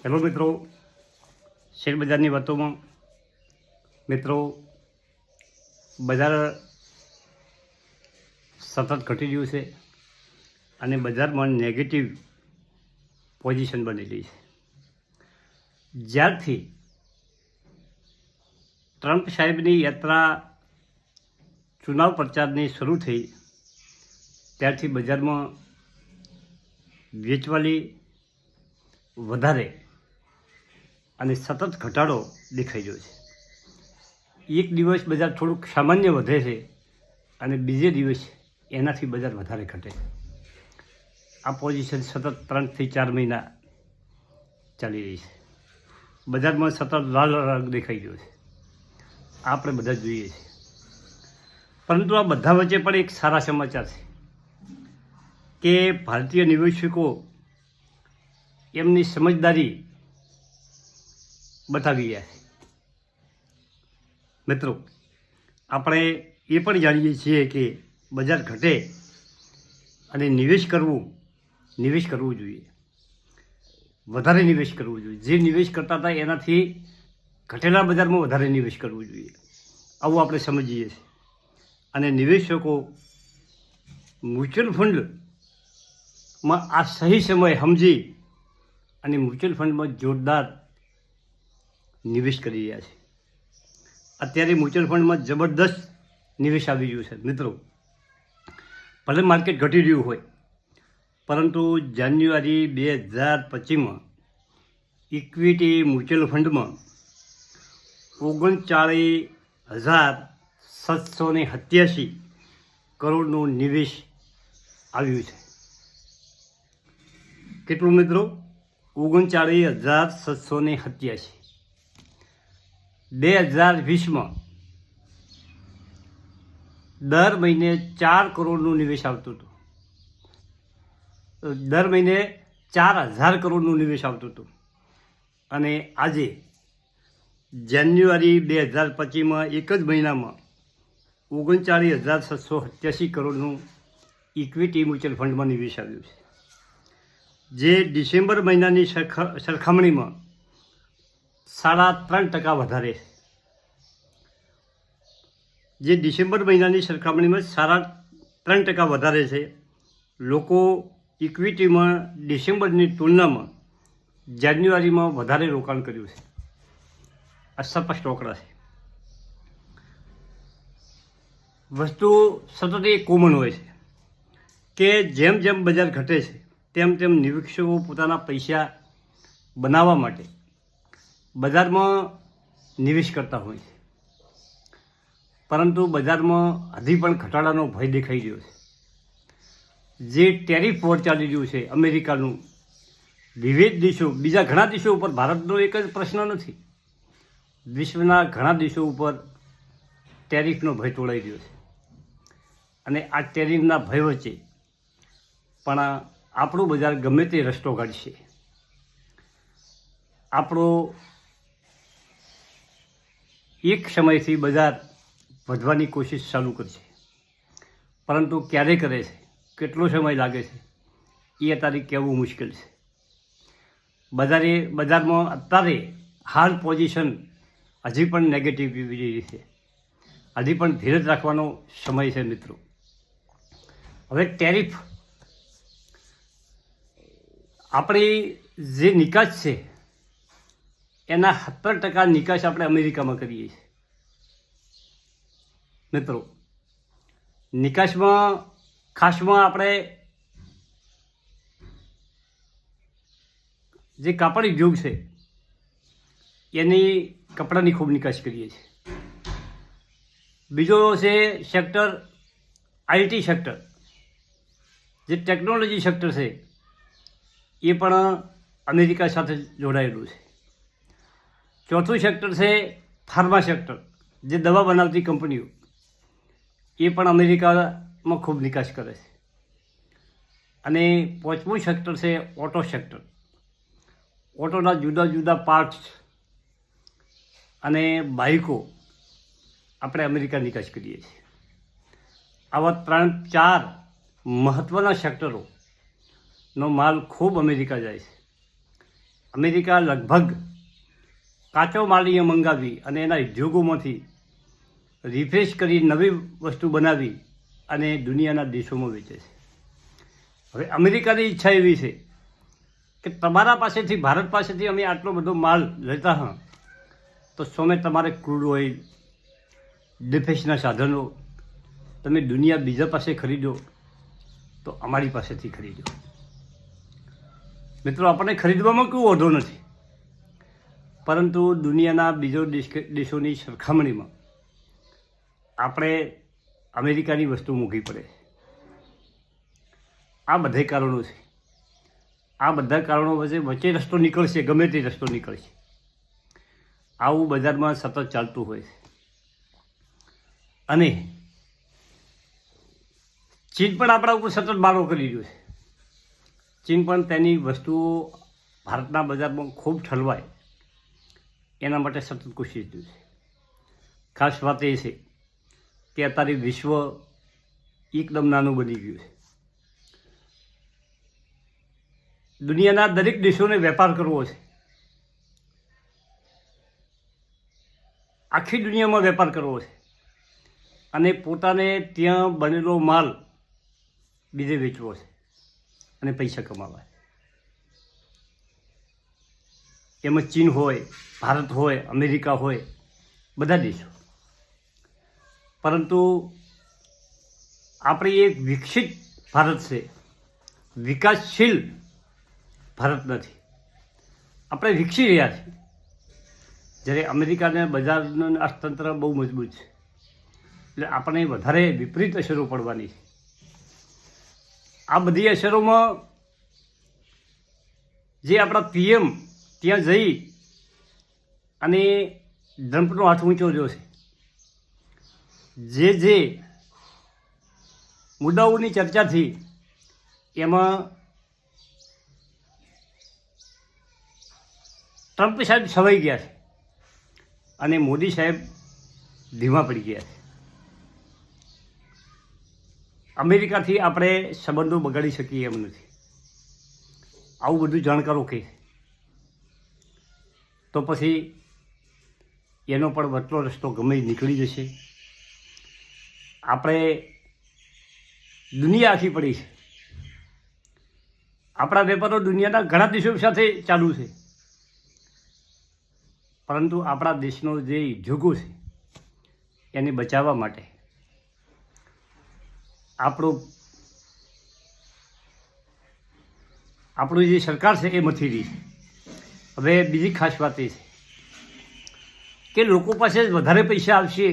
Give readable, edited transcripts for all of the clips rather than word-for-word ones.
Hello મિત્રો, share બજારની વાતોમાં મિત્રો, બજાર સતત ઘટી રહ્યું છે અને બજારમાં નેગેટિવ પોઝિશન બની રહી છે. જ્યારથી ટ્રમ્પ સાહેબની યાત્રા ચુનાવ પ્રચારની શરૂ થઈ ત્યારથી બજારમાં વેચવાલી વધારે અને સતત ઘટાડો દેખાઈ રહ્યો છે. એક દિવસ બજાર થોડુંક સામાન્ય વધે છે અને બીજે દિવસ એનાથી બજાર વધારે ઘટે છે. આ પોઝિશન સતત 3 થી 4 મહિના ચાલી રહી છે. બજારમાં સતત લાલ રંગ દેખાઈ રહ્યો છે, આપણે બધા જોઈએ છીએ. પરંતુ આ બધા વચ્ચે પણ એક સારા સમાચાર છે કે ભારતીય નિવેશકો એમની સમજદારી બતાવી રહ્યા છે. મિત્રો, આપણે એ પણ જાણીએ છીએ કે બજાર ઘટે અને નિવેશ કરવું જોઈએ, વધારે નિવેશ કરવું જોઈએ. જે નિવેશ કરતા હતા એનાથી ઘટેલા બજારમાં વધારે નિવેશ કરવું જોઈએ, આવું આપણે સમજીએ છીએ. અને નિવેશકો મ્યુચ્યુઅલ ફંડમાં આ સહી સમય સમજી અને મ્યુચ્યુઅલ ફંડમાં જોરદાર નિવેશ કરી રહ્યા છે. અત્યારે મ્યુચ્યુઅલ ફંડમાં જબરદસ્ત નિવેશ આવી રહ્યું છે. મિત્રો, ભલે માર્કેટ ઘટી રહ્યું હોય પરંતુ જાન્યુઆરી 2025માં ઇક્વિટી મ્યુચ્યુઅલ ફંડમાં 39,787 કરોડનું નિવેશ આવ્યું છે. કેટલું મિત્રો? 39,787. 2020માં દર મહિને 4 કરોડનું નિવેશ આવતું હતું, દર મહિને 4,000 કરોડનું નિવેશ આવતું હતું. અને આજે જાન્યુઆરી 2025માં એક જ મહિનામાં 39,787 કરોડનું ઇક્વિટી મ્યુચ્યુઅલ ફંડમાં નિવેશ આવ્યું છે, જે ડિસેમ્બર મહિનાની સરખામણીમાં 3.5% વધારે છે. જે ડિસેમ્બર મહિનાની સરખામણીમાં 3.5% વધારે છે. લોકો ઇક્વિટીમાં ડિસેમ્બરની તુલનામાં જાન્યુઆરીમાં વધારે રોકાણ કર્યું છે. આ સ્પષ્ટ આંકડા છે. વસ્તુ સતત એ કોમન હોય છે કે જેમ જેમ બજાર ઘટે છે તેમ તેમ નિવેશકો પોતાના પૈસા બનાવવા માટે બજારમાં નિવેશ કરતા હોય છે. પરંતુ બજારમાં હજી પણ ઘટાડાનો ભય દેખાઈ રહ્યો છે. જે ટેરિફ વોર ચાલી રહ્યું છે અમેરિકાનું, વિવિધ દેશો, બીજા ઘણા દેશો ઉપર, ભારતનો એક જ પ્રશ્ન નથી, વિશ્વના ઘણા દેશો ઉપર ટેરિફનો ભય તોડાઈ રહ્યો છે. અને આ ટેરિફના ભય વચ્ચે પણ આપણું બજાર ગમે તે રસ્તો કાઢશે, આપણો એક સમયથી બજાર વધવાની કોશિશ ચાલુ કરશે. પરંતુ ક્યારે કરે છે, કેટલો સમય લાગે છે, એ અત્યારે કહેવું મુશ્કેલ છે. બજારમાં અત્યારે હાલ પોઝિશન હજી પણ નેગેટિવ રહી છે. હજી પણ ધીરજ રાખવાનો સમય છે મિત્રો. હવે ટેરિફ, આપણી જે નિકાસ છે એના 70% નિકાસ આપણે અમેરિકામાં કરીએ છીએ. મિત્રો, નિકાસમાં ખાસમાં આપણે જે કાપડ ઉદ્યોગ છે એની કપડાની ખૂબ નિકાસ કરીએ છીએ. બીજો છે સેક્ટર આઈટી સેક્ટર, જે ટેકનોલોજી સેક્ટર છે એ પણ અમેરિકા સાથે જોડાયેલું છે. ચોથું સેક્ટર છે ફાર્મા સેક્ટર, જે દવા બનાવતી કંપનીઓ, એ પણ અમેરિકામાં ખૂબ નિકાસ કરે છે. અને પાંચમું સેક્ટર છે ઓટો સેક્ટર. ઓટોના જુદા જુદા પાર્ટ્સ અને બાઇકો આપણે અમેરિકા નિકાસ કરીએ છીએ. આવા 3-4 મહત્ત્વના સેક્ટરોનો માલ ખૂબ અમેરિકા જાય છે. અમેરિકા લગભગ કાચો માલ અહીંયા મંગાવી અને એના ઉદ્યોગોમાંથી રિફ્રેશ કરી નવી વસ્તુ બનાવી અને દુનિયાના દેશોમાં વેચે છે. હવે અમેરિકાની ઈચ્છા એવી છે કે તમારા પાસેથી, ભારત પાસેથી અમે આટલો બધો માલ લેતા હા તો સોમે તમારે ક્રૂડ ઓઇલ, ડિફેન્સના સાધનો તમે દુનિયા બીજા પાસે ખરીદો તો અમારી પાસેથી ખરીદો. મિત્રો, આપણને ખરીદવામાં કોઈ વાંધો નથી, પરંતુ દુનિયાના બીજો દેશોની સરખામણીમાં આપણે અમેરિકાની વસ્તુ મોંઘી પડે. આ બધા કારણો છે. આ બધા કારણો વચ્ચે રસ્તો નીકળશે, ગમે તે રસ્તો નીકળશે. આવું બજારમાં સતત ચાલતું હોય છે. અને ચીન પણ આપણા ઉપર સતત મારો કરી રહ્યું છે. ચીન પણ તેની વસ્તુઓ ભારતના બજારમાં ખૂબ ઠલવાય એના માટે સતત કોશિશ રહ્યું છે. ખાસ વાત એ છે કે અત્યારે વિશ્વ એકદમ નાનું બની ગયું છે. દુનિયાના દરેક દેશોને વેપાર કરવો છે. આખી દુનિયામાં વેપાર કરવો છે અને પોતાને ત્યાં બનેલો માલ બીજે વેચવો છે અને પૈસા કમાવા. એમાં ચીન હોય, ભારત હોય, અમેરિકા હોય, બધા દેશો. પરંતુ આપણી એક વિકસિત ભારત છે, વિકાસશીલ ભારત નથી. આપણે વિકસી રહ્યા છીએ, જ્યારે અમેરિકાના બજારનું અર્થતંત્ર બહુ મજબૂત છે. એટલે આપણને વધારે વિપરીત અસરો પડવાની છે. આ બધી અસરોમાં જે આપણા પીએમ ત્યાં જઈ અને ટ્રમ્પનો હાથ ઊંચો રહ્યો છે, જે મુદ્દાઓની ચર્ચા થઈ એમાં ટ્રમ્પ સાહેબ છવાઈ ગયા છે અને મોદી સાહેબ ધીમા પડી ગયા છે. અમેરિકાથી આપણે સંબંધો બગાડી શકીએ એમ નથી. આવું બધું જાણકારો કહે તો પછી એનો પણ વચલો રસ્તો ગમે નીકળી જશે. આપણે દુનિયા આખી પડી છે. આપણા વેપારો દુનિયાના ઘણા દેશો સાથે ચાલુ છે, પરંતુ આપણા દેશનો જે ઉદ્યોગો છે એને બચાવવા માટે આપણું જે સરકાર છે એ મથી રહી છે. હવે બીજી ખાસ વાત એ છે કે લોકો પાસે વધારે પૈસા આવશે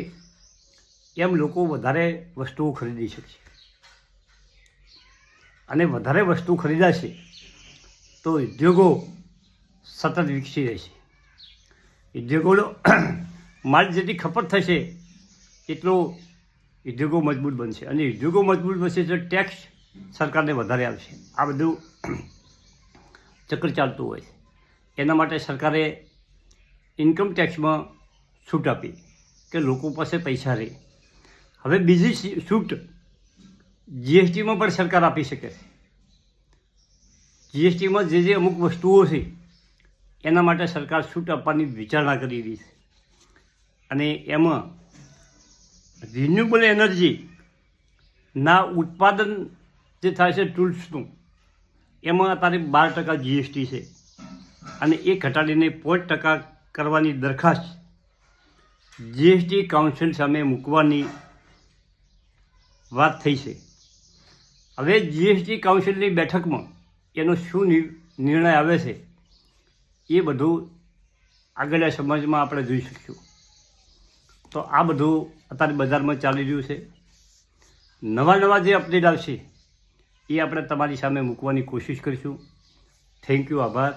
એમ લોકો વધારે વસ્તુઓ ખરીદી શકશે, અને વધારે વસ્તુ ખરીદાશે તો ઉદ્યોગો સતત વિકસી રહેશે. ઉદ્યોગોનો માલ જેટલી ખપત થશે એટલો ઉદ્યોગો મજબૂત બનશે, અને ઉદ્યોગો મજબૂત બનશે તો ટેક્સ સરકારને વધારે આવશે. આ બધું ચક્ર ચાલતું હોય છે. એના માટે સરકારે ઇન્કમ ટેક્સમાં છૂટ આપી કે લોકો પાસે પૈસા રહે. હવે બીજી છૂટ જીએસટીમાં પણ સરકાર આપી શકે છે. જીએસટીમાં જે અમુક વસ્તુઓ છે એના માટે સરકાર છૂટ આપવાની વિચારણા કરી રહી છે. અને એમાં રિન્યુએબલ એનર્જીના ઉત્પાદન જે થાય છે ટૂલ્સનું, એમાં અત્યારે 12% જીએસટી છે, અને એ ઘટાડીને 5% કરવાની દરખાસ્ત જીએસટી કાઉન્સિલ સામે મૂકવાની વાત થઈ છે. હવે જીએસટી કાઉન્સિલની બેઠકમાં એનો શું નિર્ણય આવે છે એ બધું આગળના સમાજમાં આપણે જોઈ શકીશું. તો આ બધું અત્યારે બજારમાં ચાલી રહ્યું છે. નવા જે અપડેટ આવશે એ આપણે તમારી સામે મૂકવાની કોશિશ કરીશું. થેન્ક યુ, આભાર.